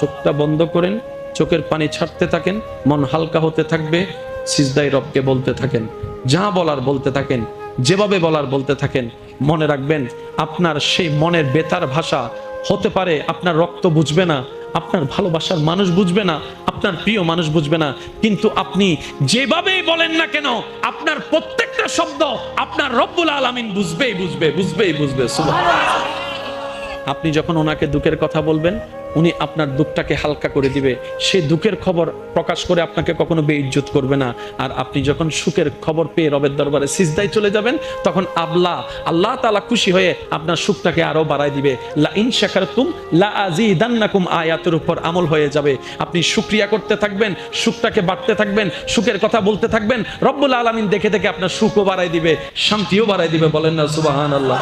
চোখটা বন্ধ করেন, চোখের পানি ছাড়তে থাকেন, মন হালকা হতে থাকবে, সিজদায় রবকে বলতে থাকেন, যা বলার বলতে থাকেন, যেভাবে বলার বলতে থাকেন। মনে রাখবেন আপনার সেই মনের বেতার ভাষা হতে পারে আপনার রক্ত বুঝবে না, আপনার ভালোবাসার মানুষ বুঝবে না, আপনার প্রিয় মানুষ বুঝবে না, কিন্তু আপনি যেভাবেই বলেন না কেন আপনার প্রত্যেকটা শব্দ আপনার রব্বুল আলামিন বুঝবেই বুঝবে। সুবহানাল্লাহ। আপনি যখন ওনাকে দুঃখের কথা বলবেন, উনি আপনার দুঃখটাকে হালকা করে দিবে, সেই দুঃখের খবর প্রকাশ করে আপনাকে কখনো বেইজ্জত করবে না। আর আপনি যখন সুখের খবর পেয়ে রবের দরবারে সিজদায় চলে যাবেন, তখন আল্লাহ তাআলা খুশি হয়ে আপনার সুখটাকে আরো বাড়ায় দিবে। লা ইন শাকারতুম লা আযীদান্নাকুম আয়াতের উপর আমল হয়ে যাবে। আপনি শুকরিয়া করতে থাকবেন, সুখটাকে বাড়তে থাকবেন, সুখের কথা বলতে থাকবেন, রব্বুল আলামিন দেখে দেখে আপনার সুখও বাড়ায় দিবে, শান্তিও বাড়ায় দিবে। বলেন না সুবহানাল্লাহ।